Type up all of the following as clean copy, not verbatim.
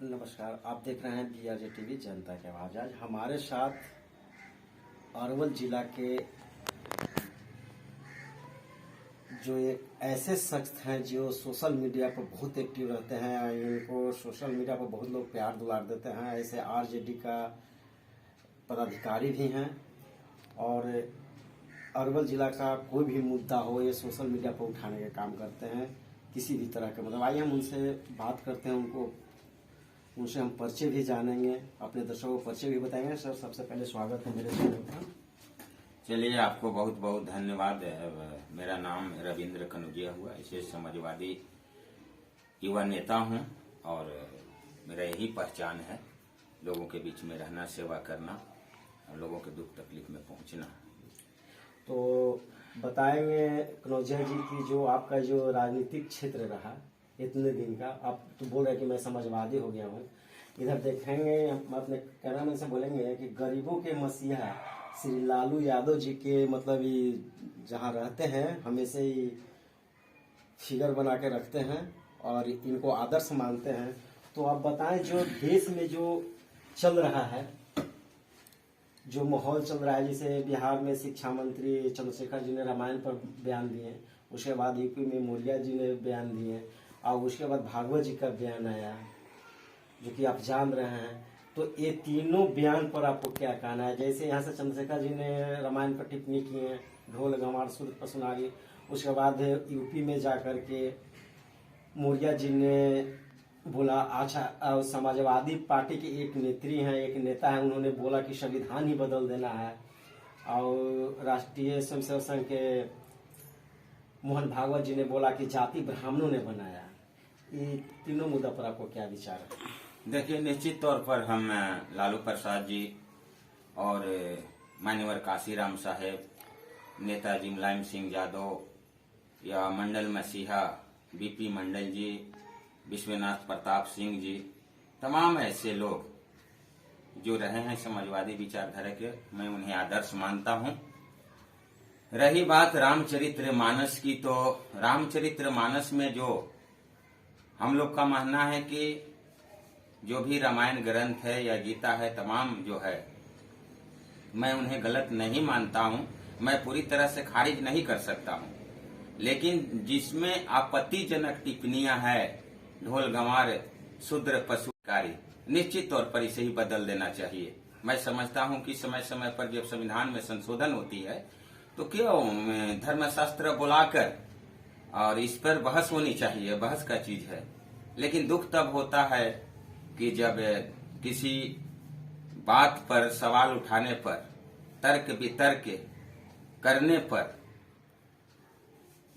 नमस्कार, आप देख रहे हैं BRJ टीवी जनता की आवाज़। आज हमारे साथ अरवल जिला के जो एक ऐसे शख्स हैं जो सोशल मीडिया पर बहुत एक्टिव रहते हैं। इनको सोशल मीडिया पर बहुत लोग प्यार दुलार देते हैं। ऐसे RJD का पदाधिकारी भी हैं और अरवल जिला का कोई भी मुद्दा हो ये सोशल मीडिया पर उठाने का काम करते हैं, किसी भी तरह के। मतलब आइए हम उनसे बात करते हैं, उनसे हम परिचय भी जानेंगे, अपने दर्शकों को परिचय भी बताएंगे। सर, सबसे पहले स्वागत है मेरे चैनल पर। चलिए, आपको बहुत बहुत धन्यवाद। मेरा नाम रविंद्र कनुजिया हुआ, विशेष समाजवादी युवा नेता हूं और मेरा यही पहचान है, लोगों के बीच में रहना, सेवा करना और लोगों के दुख तकलीफ में पहुंचना। तो बताएंगे कनौजिया जी की जो आपका जो राजनीतिक क्षेत्र रहा इतने दिन का, आप तो बोल रहे हैं कि मैं समाजवादी हो गया हूँ। इधर देखेंगे, हम अपने कैमरा में से बोलेंगे कि गरीबों के मसीहा श्री लालू यादव जी के मतलब ये जहाँ रहते हैं हमेशा ही फिगर बना के रखते हैं और इनको आदर्श मानते हैं। तो आप बताएं, जो देश में जो चल रहा है, जो माहौल चल रहा है, जैसे बिहार में शिक्षा मंत्री चंद्रशेखर जी ने रामायण पर बयान दिए, उसके बाद यूपी में मौर्या जी ने बयान दिए और उसके बाद भागवत जी का बयान आया जो कि आप जान रहे हैं। तो ये तीनों बयान पर आपको क्या कहना है? जैसे यहाँ से चंद्रशेखर जी ने रामायण पर टिप्पणी की है, ढोल गंवार शूद्र पशुनारी, उसके बाद यूपी में जाकर के मौर्या जी ने बोला। अच्छा, समाजवादी पार्टी के एक नेत्री हैं, एक नेता है, उन्होंने बोला कि संविधान ही बदल देना है। और राष्ट्रीय स्वयंसेवक संघ के मोहन भागवत जी ने बोला कि जाति ब्राह्मणों ने बनाया। ये तीनों मुद्दा पर आपको क्या विचार है? देखिए, निश्चित तौर पर हम लालू प्रसाद जी और मान्यवर काशीराम साहेब, नेताजी मुलायम सिंह यादव या मंडल मसीहा BP मंडल जी, विश्वनाथ प्रताप सिंह जी, तमाम ऐसे लोग जो रहे हैं समाजवादी विचारधारा के, मैं उन्हें आदर्श मानता हूं। रही बात रामचरितमानस की, तो रामचरितमानस में जो हम लोग का मानना है कि जो भी रामायण ग्रंथ है या गीता है, तमाम जो है, मैं उन्हें गलत नहीं मानता हूं, मैं पूरी तरह से खारिज नहीं कर सकता हूं, लेकिन जिसमें आपत्तिजनक टिप्पणियां हैं, ढोल गंवार शूद्र पशुकारी, निश्चित तौर पर इसे ही बदल देना चाहिए। मैं समझता हूं कि समय समय पर जब संविधान में संशोधन होती है तो क्यों धर्मशास्त्र बुलाकर और इस पर बहस होनी चाहिए, बहस का चीज है। लेकिन दुख तब होता है कि जब किसी बात पर सवाल उठाने पर, तर्क वितर्क करने पर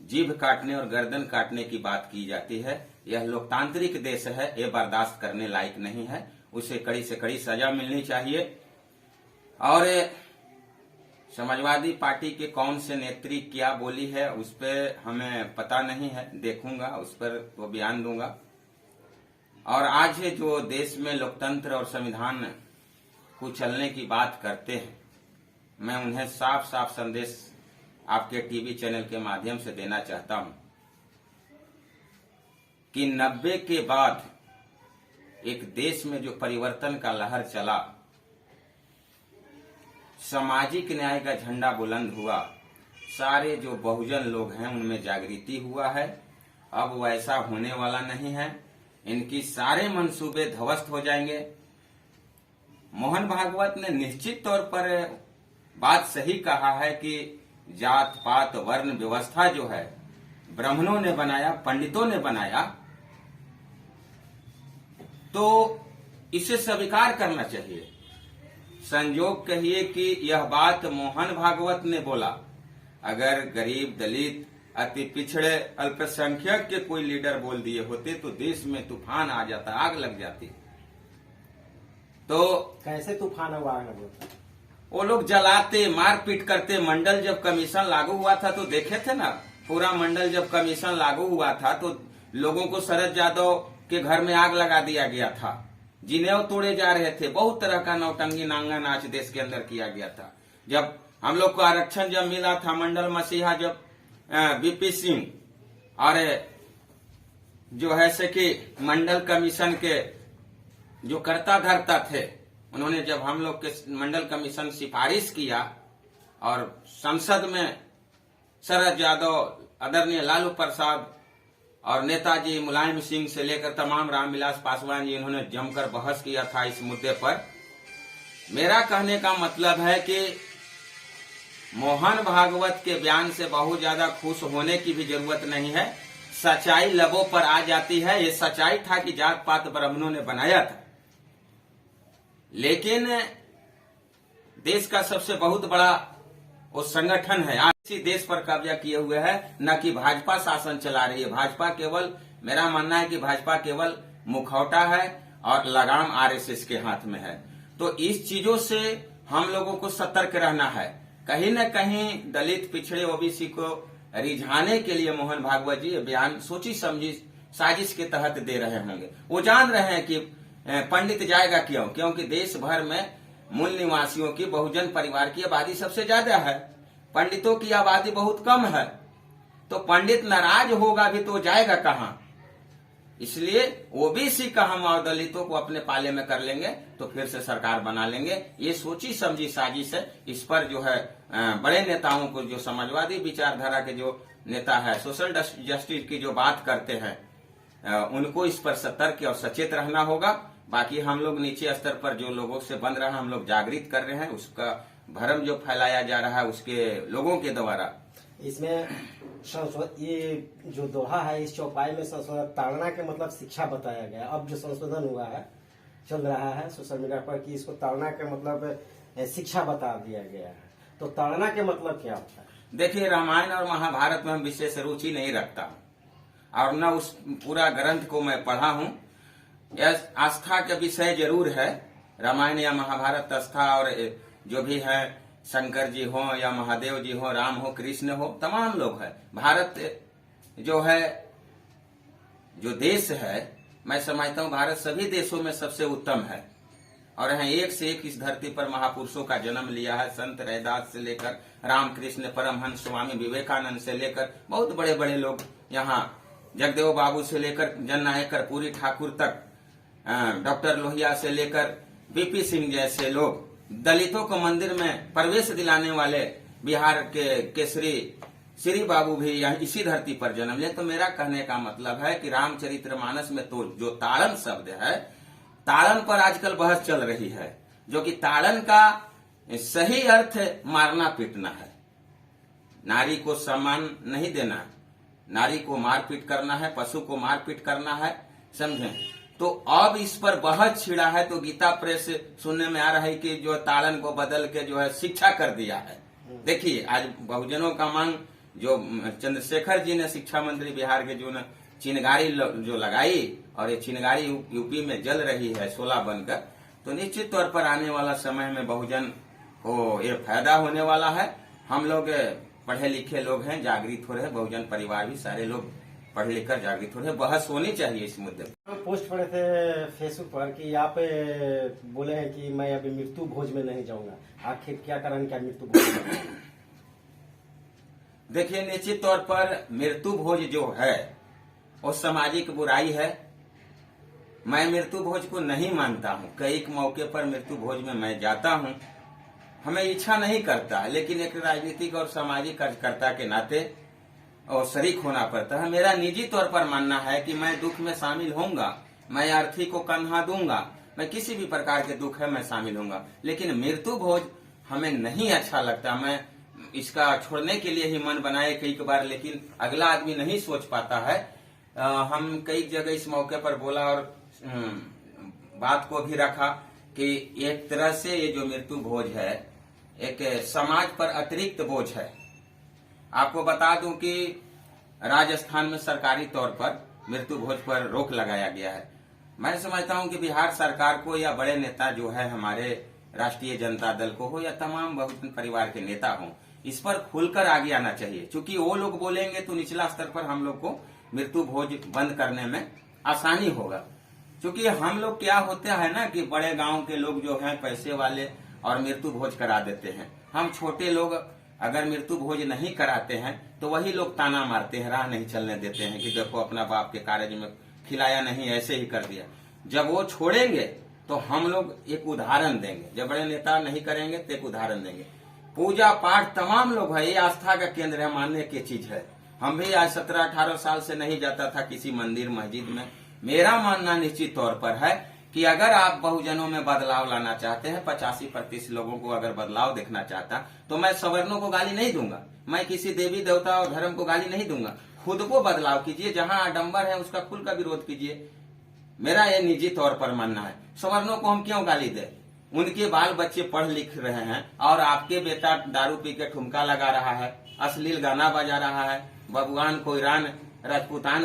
जीभ काटने और गर्दन काटने की बात की जाती है। यह लोकतांत्रिक देश है, ये बर्दाश्त करने लायक नहीं है, उसे कड़ी से कड़ी सजा मिलनी चाहिए। और समाजवादी पार्टी के कौन से नेत्री क्या बोली है उस पर हमें पता नहीं है, देखूंगा, उस पर वो बयान दूंगा। और आज जो देश में लोकतंत्र और संविधान को चलने की बात करते हैं, मैं उन्हें साफ साफ संदेश आपके टीवी चैनल के माध्यम से देना चाहता हूं कि 90 के बाद एक देश में जो परिवर्तन का लहर चला, सामाजिक न्याय का झंडा बुलंद हुआ, सारे जो बहुजन लोग हैं उनमें जागृति हुआ है। अब वैसा होने वाला नहीं है, इनकी सारे मंसूबे ध्वस्त हो जाएंगे। मोहन भागवत ने निश्चित तौर पर बात सही कहा है कि जात पात वर्ण व्यवस्था जो है ब्राह्मणों ने बनाया, पंडितों ने बनाया, तो इसे स्वीकार करना चाहिए। संयोग कहिए कि यह बात मोहन भागवत ने बोला, अगर गरीब, दलित, अति पिछड़े, अल्पसंख्यक के कोई लीडर बोल दिए होते तो देश में तूफान आ जाता, आग लग जाती। तो कैसे तूफान आग लग जाता? वो लोग जलाते, मारपीट करते। मंडल जब कमीशन लागू हुआ था तो देखे थे ना, पूरा मंडल जब कमीशन लागू हुआ था तो लोगों को शरद यादव के घर में आग लगा दिया गया था, जिनेव तोड़े जा रहे थे, बहुत तरह का नौटंगी नांगा नाच देश के अंदर किया गया था। जब हम लोग को आरक्षण जब मिला था, मंडल मसीहा जब BP सिंह और जो है से कि मंडल कमीशन के जो कर्ता धर्ता थे, उन्होंने जब हम लोग के मंडल कमीशन सिफारिश किया और संसद में शरद यादव, आदरणीय लालू प्रसाद और नेताजी मुलायम सिंह से लेकर तमाम रामविलास पासवान जी, इन्होंने जमकर बहस किया था इस मुद्दे पर। मेरा कहने का मतलब है कि मोहन भागवत के बयान से बहुत ज्यादा खुश होने की भी जरूरत नहीं है। सच्चाई लबों पर आ जाती है। ये सच्चाई था कि जात पात ब्राह्मणों ने बनाया था, लेकिन देश का सबसे बहुत बड़ा वो संगठन है, आज इसी देश पर कब्जा किए हुए है, न कि भाजपा शासन चला रही है। भाजपा केवल, मेरा मानना है कि भाजपा केवल मुखौटा है और लगाम आरएसएस के हाथ में है। तो इस चीजों से हम लोगों को सतर्क रहना है। कहीं न कहीं दलित, पिछड़े, ओबीसी को रिझाने के लिए मोहन भागवत जी बयान सोची समझी साजिश के तहत दे रहे होंगे। वो जान रहे हैं कि पंडित जाएगा क्यों, क्योंकि देश भर में मूल निवासियों की, बहुजन परिवार की आबादी सबसे ज्यादा है, पंडितों की आबादी बहुत कम है। तो पंडित नाराज होगा भी तो जाएगा कहां। इसलिए ओबीसी का हम और दलितों को अपने पाले में कर लेंगे तो फिर से सरकार बना लेंगे। ये सोची समझी साजिश है। इस पर जो है बड़े नेताओं को, जो समाजवादी विचारधारा के जो नेता है, सोशल जस्टिस की जो बात करते हैं, उनको इस पर सतर्क और सचेत रहना होगा। बाकी हम लोग नीचे स्तर पर जो लोगों से बन रहा है, हम लोग जागृत कर रहे हैं। उसका भरम जो फैलाया जा रहा है उसके लोगों के द्वारा, इसमें ये जो दोहा है, इस चौपाई में संशोधन ताड़ना के मतलब शिक्षा बताया गया। अब जो संशोधन हुआ है, चल रहा है सोशल मीडिया पर कि इसको ताड़ना के मतलब शिक्षा बता दिया गया है। तो ताड़ना के मतलब क्या होता है? देखिए, रामायण और महाभारत में हम विशेष रुचि नहीं रखता हूं और न उस पूरा ग्रंथ को मैं पढ़ा हूं। यह आस्था का विषय जरूर है। रामायण या महाभारत आस्था, और जो भी है, शंकर जी हो या महादेव जी हो, राम हो, कृष्ण हो, तमाम लोग हैं। भारत जो है, जो देश है, मैं समझता हूं भारत सभी देशों में सबसे उत्तम है। और यहाँ एक से एक इस धरती पर महापुरुषों का जन्म लिया है। संत रैदास से लेकर रामकृष्ण परमहंस स्वामी विवेकानंद से लेकर बहुत बड़े बड़े लोग, यहाँ जगदेव बाबू से लेकर जननायक कर्पूरी ठाकुर तक, डॉक्टर लोहिया से लेकर बीपी सिंह जैसे लोग, दलितों को मंदिर में प्रवेश दिलाने वाले बिहार के केसरी श्री बाबू भी यहाँ इसी धरती पर जन्म ले। तो मेरा कहने का मतलब है कि रामचरितमानस में तो जो ताड़न शब्द है, ताड़न पर आजकल बहस चल रही है, जो कि ताड़न का सही अर्थ मारना पीटना है। नारी को सम्मान नहीं देना, नारी को मारपीट करना है, पशु को मारपीट करना है, समझे। तो अब इस पर बहस छिड़ा है। तो गीता प्रेस सुनने में आ रहा है कि जो ताड़न को बदल के जो है शिक्षा कर दिया है। देखिए, आज बहुजनों का मांग, जो चंद्रशेखर जी ने शिक्षा मंत्री बिहार के, जो चिनगारी जो लगाई, और ये चिनगारी यूपी में जल रही है 16 बनकर, तो निश्चित तौर पर आने वाला समय में बहुजन को ये फायदा होने वाला है। हम लोग पढ़े लिखे लोग हैं, जागृत हो रहे हैं, बहुजन परिवार भी सारे लोग पढ़ लिख कर जागृत हो रहे हैं। बहस होनी चाहिए इस मुद्दे पर। पोस्ट पढ़े थे फेसबुक पर कि आप बोले हैं कि मैं अभी मृत्यु भोज में नहीं जाऊंगा। आखिर क्या कारण, क्या मृत्यु भोज? देखिए, निश्चित तौर पर मृत्यु भोज जो है वो सामाजिक बुराई है। मैं मृत्यु भोज को नहीं मानता हूं। कई मौके पर मृत्यु भोज में मैं जाता हूं, हमें इच्छा नहीं करता, लेकिन एक राजनीतिक और सामाजिक कार्यकर्ता के नाते और शरीक होना पड़ता है। मेरा निजी तौर पर मानना है कि मैं दुख में शामिल होऊंगा, मैं अर्थी को कंधा दूंगा, मैं किसी भी प्रकार के दुख है मैं शामिल होऊंगा, लेकिन मृत्यु भोज हमें नहीं अच्छा लगता। मैं इसका छोड़ने के लिए ही मन बनाए कई बार, लेकिन अगला आदमी नहीं सोच पाता है। हम कई जगह इस मौके पर बोला और बात को भी रखा कि एक तरह से ये जो मृत्यु भोज है एक समाज पर अतिरिक्त बोझ है। आपको बता दूं कि राजस्थान में सरकारी तौर पर मृत्यु भोज पर रोक लगाया गया है। मैं समझता हूं कि बिहार सरकार को या बड़े नेता जो है हमारे राष्ट्रीय जनता दल को हो या तमाम बहुजन परिवार के नेता हो, इस पर खुलकर आगे आना चाहिए। क्योंकि वो लोग बोलेंगे तो निचला स्तर पर हम लोग को मृत्यु भोज बंद करने में आसानी होगा। क्योंकि हम लोग क्या होते हैं ना कि बड़े गांव के लोग जो हैं पैसे वाले और मृत्यु भोज करा देते हैं। हम छोटे लोग अगर मृत्यु भोज नहीं कराते हैं तो वही लोग ताना मारते हैं, राह नहीं चलने देते हैं कि देखो अपना बाप के कार्य में खिलाया नहीं, ऐसे ही कर दिया। जब वो छोड़ेंगे तो हम लोग एक उदाहरण देंगे। जब बड़े नेता नहीं करेंगे तो एक उदाहरण देंगे। पूजा पाठ तमाम लोग है, ये आस्था का केंद्र है, मानने की चीज है। हम भी आज 17-18 साल से नहीं जाता था किसी मंदिर मस्जिद में। मेरा मानना निश्चित तौर पर है कि अगर आप बहुजनों में बदलाव लाना चाहते हैं, 85% लोगों को अगर बदलाव देखना चाहता, तो मैं सवर्णों को गाली नहीं दूंगा, मैं किसी देवी देवता और धर्म को गाली नहीं दूंगा। खुद को बदलाव कीजिए, जहां आडंबर है उसका खुल का विरोध कीजिए। मेरा ये निजी तौर पर मानना है। सवर्णों को हम क्यों गाली दें? उनके बाल बच्चे पढ़ लिख रहे हैं और आपके बेटा दारू पी के ठुमका लगा रहा है, अश्लील गाना बजा रहा है, बबुआन कोईरान राजपूतान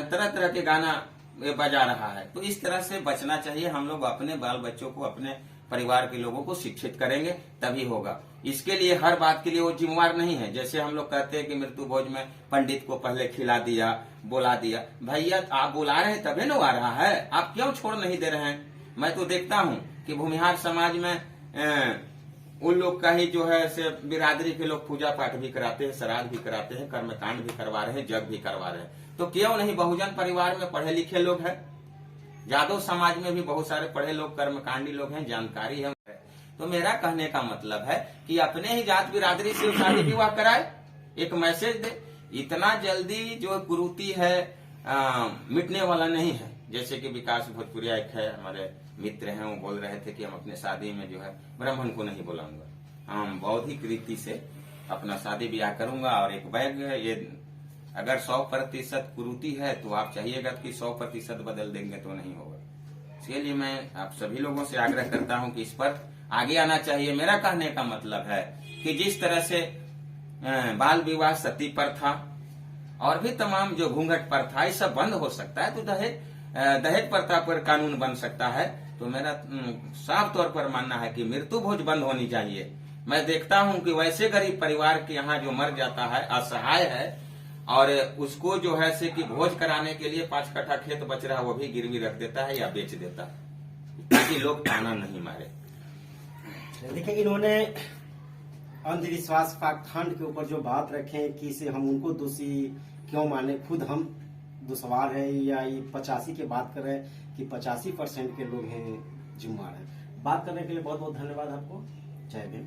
तरह तरह के गाना बजा रहा है। तो इस तरह से बचना चाहिए। हम लोग अपने बाल बच्चों को, अपने परिवार के लोगों को शिक्षित करेंगे तभी होगा। इसके लिए हर बात के लिए वो जिम्मेवार नहीं है। जैसे हम लोग कहते हैं कि मृत्यु भोज में पंडित को पहले खिला दिया, बोला दिया। भैया आप बुला रहे हैं तभी न आ रहा है, आप क्यों छोड़ नहीं दे रहे हैं? मैं तो देखता हूँ कि भूमिहार समाज में उन लोग का ही जो है से बिरादरी के लोग पूजा पाठ भी कराते हैं, श्राद्ध भी कराते हैं, कर्मकांड भी करवा रहे हैं, जग भी करवा रहे हैं। तो क्यों नहीं बहुजन परिवार में पढ़े लिखे लोग हैं, यादव समाज में भी बहुत सारे पढ़े लोग, कर्मकांडी लोग हैं, जानकारी है। तो मेरा कहने का मतलब है कि अपने ही जात बिरादरी से शादी विवाह कराए, एक मैसेज दे। इतना जल्दी जो कुरीति है मिटने वाला नहीं है। जैसे कि विकास भोजपुरिया एक है, हमारे मित्र हैं, वो बोल रहे थे कि हम अपने शादी में जो है ब्राह्मण को नहीं बुलाऊंगा, हम बौद्धिक रीति से अपना शादी ब्याह करूंगा। और एक बैग, ये अगर 100% कुरीति है तो आप चाहिएगा कि 100% बदल देंगे तो नहीं होगा। इसलिए मैं आप सभी लोगों से आग्रह करता हूं कि इस पर आगे आना चाहिए। मेरा कहने का मतलब है कि जिस तरह से बाल विवाह, सती प्रथा और भी तमाम जो घूंघट प्रथा, ये सब बंद हो सकता है तो दहेज प्रथा पर कानून बन सकता है। तो मेरा साफ तौर पर मानना है कि मृत्यु भोज बंद होनी चाहिए। मैं देखता हूं कि वैसे गरीब परिवार के यहाँ जो मर जाता है, असहाय है, और उसको जो है से कि भोज कराने के लिए 5 कट्ठा खेत बच रहा, वो भी गिरवी रख देता है या बेच देता है, ताकि लोग ताना नहीं मारे। देखिए, इन्होंने अंधविश्वास पाखंड के ऊपर जो बात रखे कि इसे हम उनको दोषी क्यों माने, खुद हम दुश्वार है, या ये 85 की बात कर रहे हैं कि 85% के लोग हैं जिम्मेवार है। बात करने के लिए बहुत बहुत धन्यवाद आपको। जय भीम।